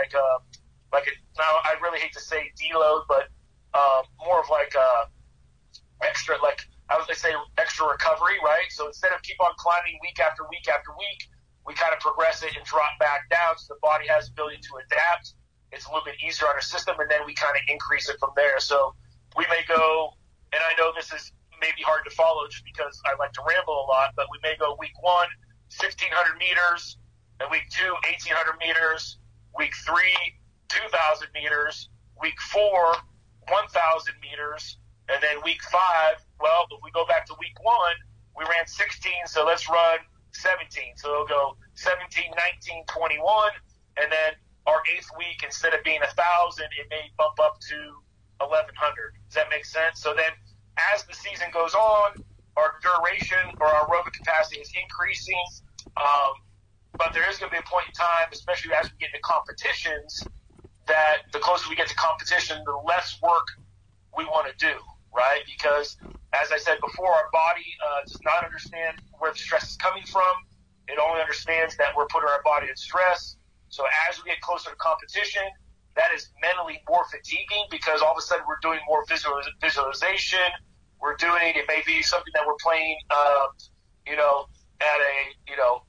now I really hate to say deload, but more of extra, I would say extra recovery, right? So instead of keep on climbing week after week after week, we kind of progress it and drop back down so the body has the ability to adapt. It's a little bit easier on our system, and then we kind of increase it from there. So we may go, and I know this is maybe hard to follow just because I like to ramble a lot, but we may go week 1, 1,600 meters, and week 2, 1,800 meters, week 3, 2,000 meters, week 4, 1,000 meters, and then week 5, well, if we go back to week 1, we ran 16, so let's run 17. So it'll go 17, 19, 21, and then our 8th week, instead of being 1,000, it may bump up to 1,100. Does that make sense? So then as the season goes on, our duration or our aerobic capacity is increasing, but there is going to be a point in time, especially as we get into competitions, that the closer we get to competition, the less work we want to do, right? Because, as I said before, our body does not understand where the stress is coming from. It only understands that we're putting our body in stress. So as we get closer to competition, that is mentally more fatiguing because all of a sudden we're doing more visualization. It may be something that we're playing, at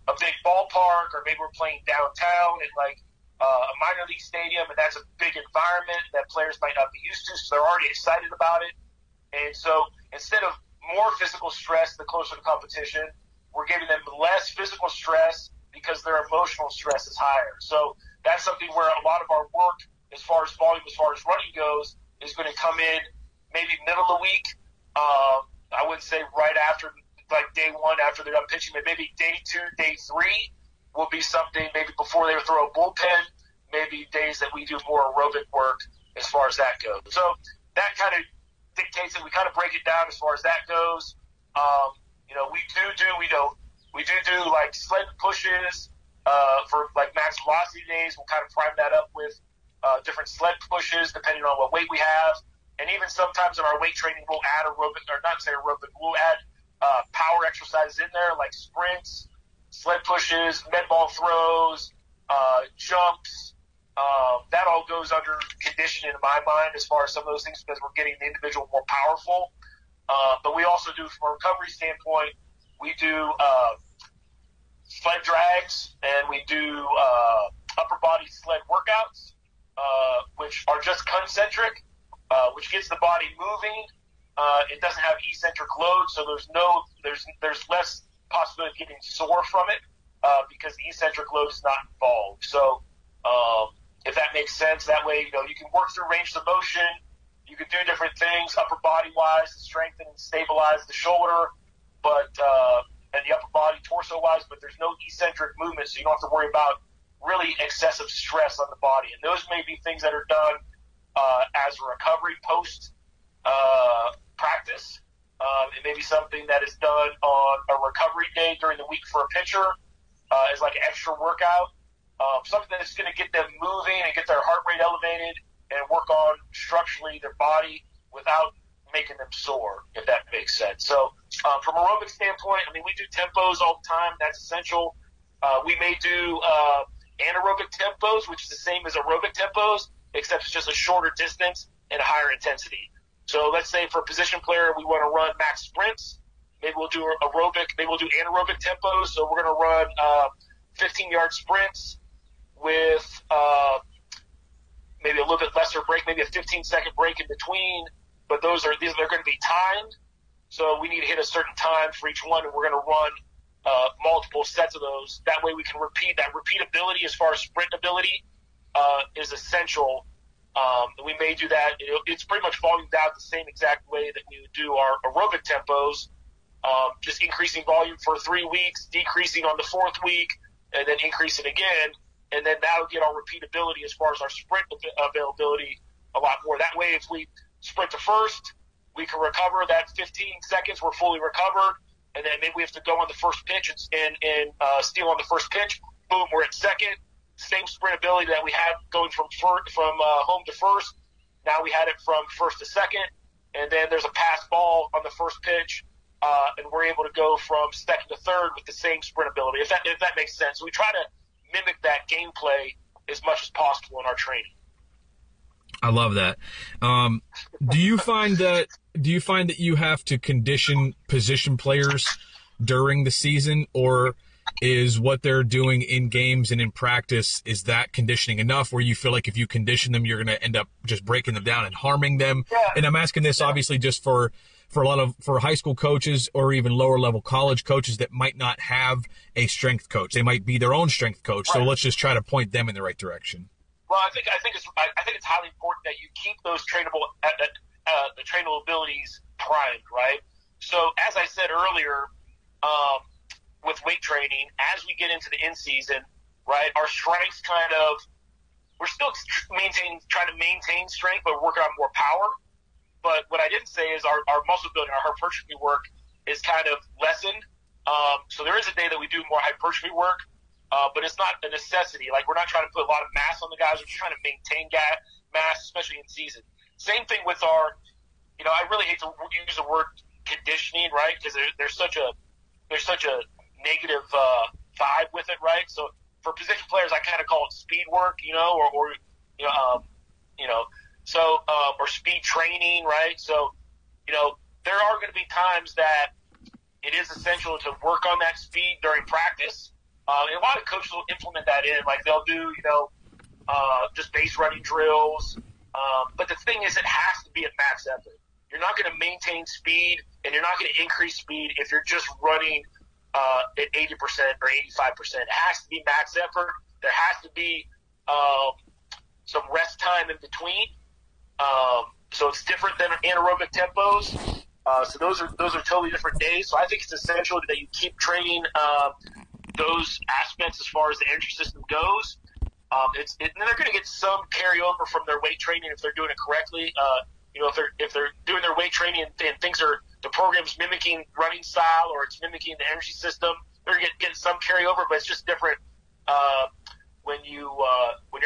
a big ballpark, or maybe we're playing downtown in like a minor league stadium, and that's a big environment that players might not be used to, so they're already excited about it. And so instead of more physical stress the closer to competition, we're giving them less physical stress because their emotional stress is higher. So that's something where a lot of our work, as far as volume, as far as running goes, is going to come in maybe middle of the week. I wouldn't say right after, like day one after they're done pitching, but maybe day 2, day 3 will be something maybe before they throw a bullpen, maybe days that we do more aerobic work as far as that goes. So that kind of dictates it. We kind of break it down as far as that goes. We do like sled pushes for like max velocity days. We'll kind of prime that up with different sled pushes depending on what weight we have. And even sometimes in our weight training, we'll add we'll add power exercises in there like sprints, sled pushes, med ball throws, jumps. That all goes under conditioning in my mind as far as some of those things because we're getting the individual more powerful. But we also do, from a recovery standpoint, we do sled drags and we do upper body sled workouts, which are just concentric, which gets the body moving. It doesn't have eccentric load, so there's less possibility of getting sore from it because the eccentric load is not involved. So if that makes sense, that way you can work through range of motion. You can do different things upper body wise to strengthen and stabilize the shoulder, and the upper body torso wise. But there's no eccentric movement, so you don't have to worry about really excessive stress on the body. And those may be things that are done as a recovery post practice. It may be something that is done on a recovery day during the week for a pitcher as like an extra workout. Something that's going to get them moving and get their heart rate elevated and work on structurally their body without making them sore, if that makes sense. So from an aerobic standpoint, we do tempos all the time. That's essential. We may do anaerobic tempos, which is the same as aerobic tempos, except it's just a shorter distance and a higher intensity. So let's say for a position player, we want to run max sprints. Maybe we'll do aerobic. Maybe we'll do anaerobic tempos. So we're going to run 15-yard sprints with maybe a little bit lesser break, maybe a 15-second break in between. But they're going to be timed. So we need to hit a certain time for each one, and we're going to run multiple sets of those. That way we can repeat. That repeatability as far as sprint ability is essential. We may do that. It's pretty much volumed out the same exact way that we would do our aerobic tempos, just increasing volume for 3 weeks, decreasing on the 4th week, and then increasing again. And then that'll get our repeatability as far as our sprint availability a lot more. That way, if we sprint to first, we can recover that 15 seconds. We're fully recovered. And then maybe we have to go on the first pitch and steal on the first pitch. Boom, we're at second. Same sprint ability that we had going from home to first. Now we had it from first to second. And then there's a pass ball on the first pitch. And we're able to go from second to third with the same sprint ability, if that makes sense. So we try to mimic that gameplay as much as possible in our training. I love that. Do you find that you have to condition position players during the season, or is what they're doing in games and in practice, is that conditioning enough where you feel like if you condition them, you're going to end up just breaking them down and harming them? Yeah. And I'm asking this obviously just for high school coaches or even lower level college coaches that might not have a strength coach. They might be their own strength coach. Right. So let's just try to point them in the right direction. Well, I think it's highly important that you keep those trainable abilities primed, right? So as I said earlier, with weight training, as we get into the in season, right, our strengths we're still trying to maintain strength, but working on more power. But what I didn't say is our muscle building, our hypertrophy work is kind of lessened. So there is a day that we do more hypertrophy work, but it's not a necessity. Like, we're not trying to put a lot of mass on the guys. We're just trying to maintain mass, especially in season. Same thing with I really hate to use the word conditioning, right? Because there's such a negative vibe with it, right? So for position players, I kind of call it speed work, or or speed training, right? So, there are going to be times that it is essential to work on that speed during practice. And a lot of coaches will implement that in, like they'll do, just base running drills. But the thing is, it has to be at max effort. You're not going to maintain speed, and you're not going to increase speed if you're just running at 80% or 85%. It has to be max effort. There has to be some rest time in between. So it's different than anaerobic tempos. So those are totally different days. So I think it's essential that you keep training those aspects as far as the energy system goes. And then they're going to get some carryover from their weight training if they're doing it correctly. If they're doing their weight training and the program's mimicking running style or it's mimicking the energy system, they're going to get some carryover, but it's just different when you're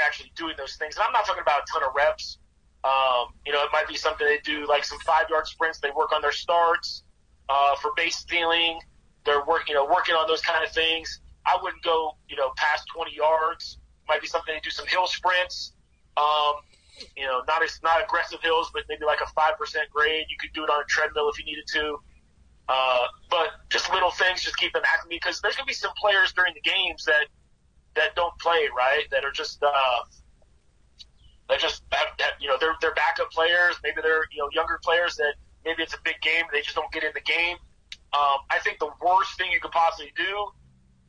actually doing those things. And I'm not talking about a ton of reps. It might be something they do, like some 5-yard sprints. They work on their starts for base stealing. They're working on those kind of things. I wouldn't go, past 20 yards. Might be something they do some hill sprints. Not aggressive hills, but maybe like a 5% grade. You could do it on a treadmill if you needed to. But just little things, just keep them active, because there's going to be some players during the games that don't play, right? That are just they're backup players. Maybe they're younger players that maybe it's a big game, they just don't get in the game. I think the worst thing you could possibly do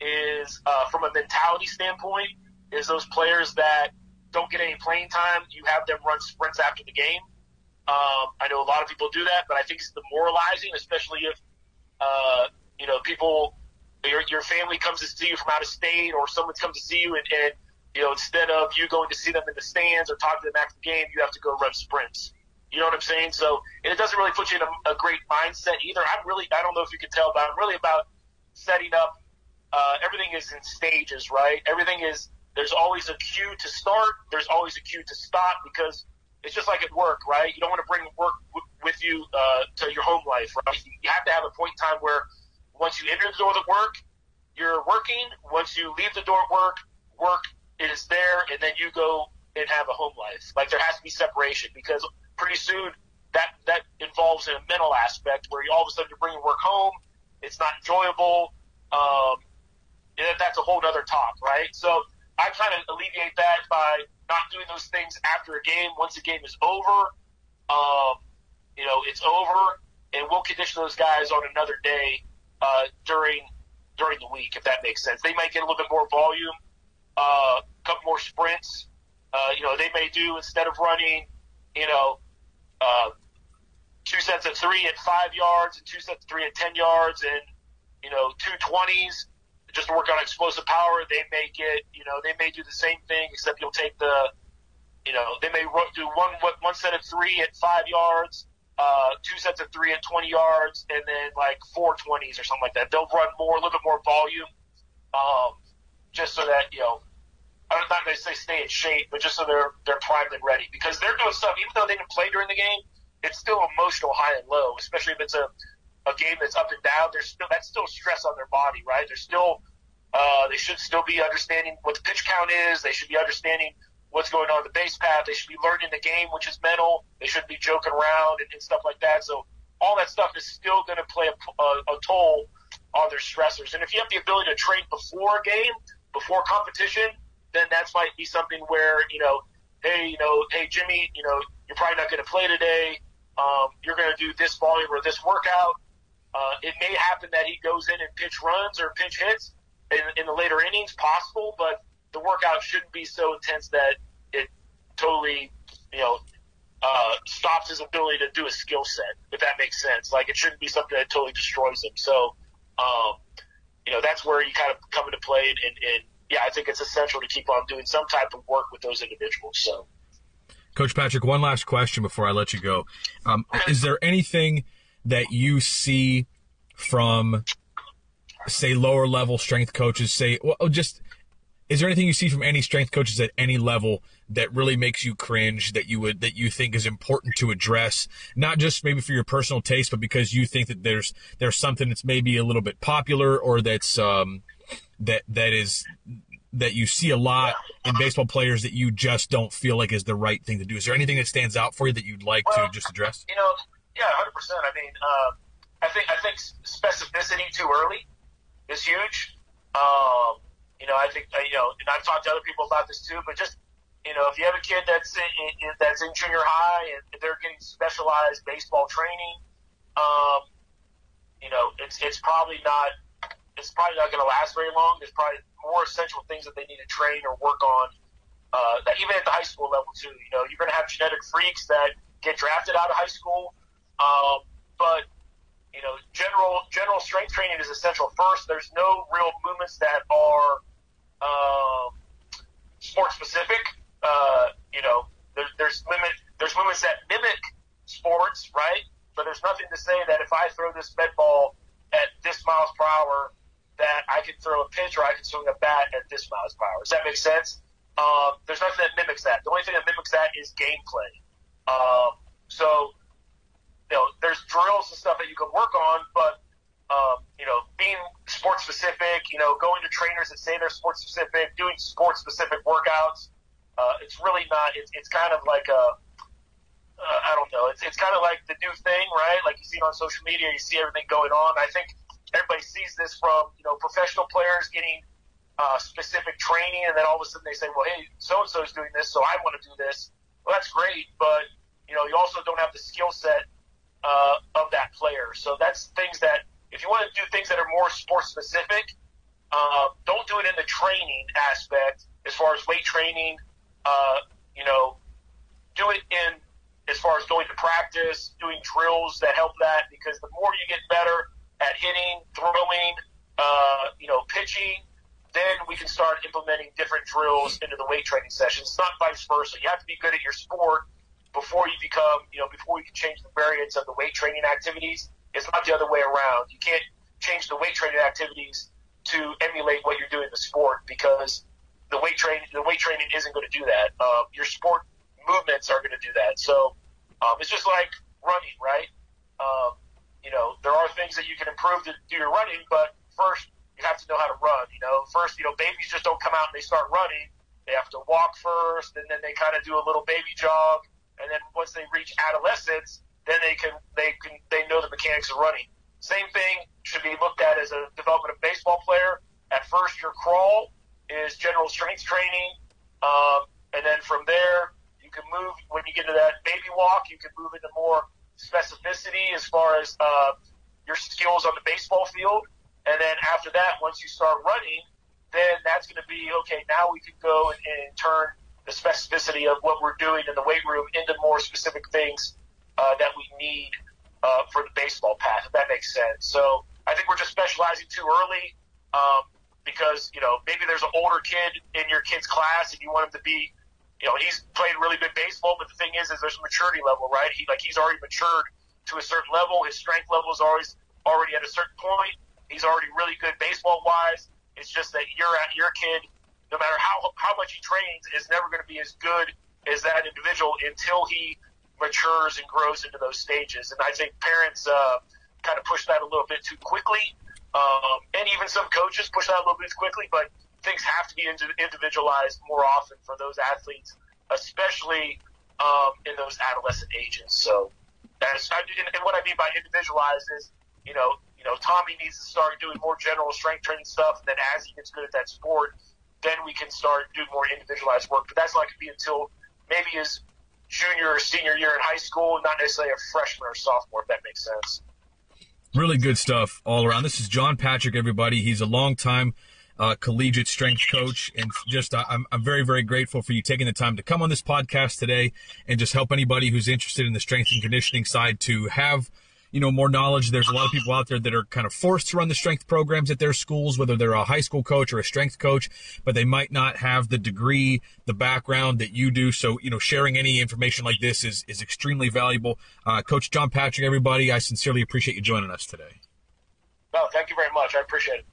is, from a mentality standpoint, is those players that don't get any playing time, you have them run sprints after the game. I know a lot of people do that, but I think it's demoralizing, especially if people, your family comes to see you from out of state, or someone comes to see you and instead of you going to see them in the stands or talk to them after the game, you have to go run sprints. You know what I'm saying? So, and it doesn't really put you in a great mindset either. I don't know if you can tell, but I'm really about setting up, everything is in stages, right? There's always a cue to start. There's always a cue to stop, because it's just like at work, right? You don't want to bring work with you to your home life, right? You have to have a point in time where once you enter the door at work, you're working. Once you leave the door at work is there, and then you go and have a home life. Like, there has to be separation, because pretty soon that involves a mental aspect where all of a sudden you're bringing work home. It's not enjoyable. And that's a whole other talk, right? So I kind of alleviate that by not doing those things after a game. Once the game is over, it's over, and we'll condition those guys on another day during the week, if that makes sense. They might get a little bit more volume, a couple more sprints. They may do, instead of running, 2 sets of 3 at 5 yards and 2 sets of 3 at 10 yards, and 2 20s just to work on explosive power. They may do the same thing, except you'll take they may do one set of 3 at 5 yards, 2 sets of 3 at 20 yards, and then like 4 20s or something like that. They'll run a little bit more volume, just so that, I'm not going to say stay in shape, but just so they're primed and ready, because they're doing stuff, even though they didn't play during the game, it's still emotional high and low, especially if it's a game that's up and down. That's still stress on their body, right? They should still be understanding what the pitch count is. They should be understanding what's going on the base path. They should be learning the game, which is mental. They shouldn't be joking around and stuff like that. So all that stuff is still going to play a toll on their stressors. And if you have the ability to train before a game, before competition, then that might be something where, hey, Jimmy, you're probably not going to play today. You're going to do this volume or this workout. It may happen that he goes in and pitch runs or pitch hits in the later innings, possible, but the workout shouldn't be so intense that it totally, stops his ability to do a skill set, if that makes sense. Like, it shouldn't be something that totally destroys him. So, that's where you kind of come into play, and yeah, I think it's essential to keep on doing some type of work with those individuals. So, Coach Patrick, one last question before I let you go. Is there anything that you see from, say, lower level strength coaches, is there anything you see from any strength coaches at any level that really makes you cringe, that you think is important to address, not just maybe for your personal taste, but because you think that there's something that's maybe a little bit popular, or that's that is that you see a lot in baseball players that you just don't feel like is the right thing to do? Is there anything that stands out for you that you'd like to just address? Yeah, 100%. I mean, I think specificity too early is huge. I think and I've talked to other people about this too. But just if you have a kid that's in junior high and they're getting specialized baseball training, it's probably not going to last very long. There's probably more essential things that they need to train or work on. That even at the high school level too. You're going to have genetic freaks that get drafted out of high school, but general strength training is essential first. There's no real movements that are sport specific. There's movements that mimic sports, right? But there's nothing to say that if I throw this med ball at this miles per hour, that I can throw a pitch or I can swing a bat at this miles per hour. Does that make sense? There's nothing that mimics that. The only thing that mimics that is gameplay. There's drills and stuff that you can work on, but being sport specific, going to trainers that say they're sport specific, doing sport specific workouts, it's really not. It's kind of like I don't know. It's kind of like the new thing, right? Like you see it on social media, you see everything going on. I think everybody sees this from professional players getting specific training, and then all of a sudden they say, well, hey, so and so is doing this, so I want to do this. Well, that's great, but you also don't have the skill set of that player. So that's things that, if you want to do things that are more sport specific, don't do it in the training aspect as far as weight training. Do it in as far as going to practice, doing drills that help that, because the more you get better at hitting, throwing, pitching, then we can start implementing different drills into the weight training sessions. It's not vice versa. You have to be good at your sport before you become, before you can change the variants of the weight training activities. It's not the other way around. You can't change the weight training activities to emulate what you're doing in the sport, because the weight training isn't going to do that. Your sport movements are going to do that. So it's just like running, right? There are things that you can improve to do your running, but first you have to know how to run. First, babies just don't come out and they start running. They have to walk first, and then they kind of do a little baby jog, and then once they reach adolescence, then they know the mechanics of running. Same thing should be looked at as a development of baseball player. At first, your crawl is general strength training, and then from there, you can move. When you get to that baby walk, you can move into more specificity as far as your skills on the baseball field. And then after that, once you start running, then that's going to be, okay, now we can go and turn the specificity of what we're doing in the weight room into more specific things that we need for the baseball path, if that makes sense. So I think we're just specializing too early because, maybe there's an older kid in your kid's class and you want him to be, he's played really good baseball, but the thing is there's a maturity level, right? He's already matured to a certain level. His strength level is already at a certain point. He's already really good baseball-wise. It's just that your kid, no matter how much he trains, is never going to be as good as that individual until he matures and grows into those stages. And I think parents kind of push that a little bit too quickly, and even some coaches push that a little bit too quickly, but things have to be individualized more often for those athletes, especially in those adolescent ages. So and what I mean by individualized is, Tommy needs to start doing more general strength training stuff, and then as he gets good at that sport, then we can start doing more individualized work. But that's not going to be until maybe his junior or senior year in high school, not necessarily a freshman or sophomore, if that makes sense. Really good stuff all around. This is John Patrick, everybody. He's a longtime collegiate strength coach, and just I'm very, very grateful for you taking the time to come on this podcast today and just help anybody who's interested in the strength and conditioning side to have more knowledge. There's a lot of people out there that are kind of forced to run the strength programs at their schools, whether they're a high school coach or a strength coach, but they might not have the degree, the background that you do. So, sharing any information like this is extremely valuable. Coach John Patrick, everybody, I sincerely appreciate you joining us today. No, thank you very much. I appreciate it.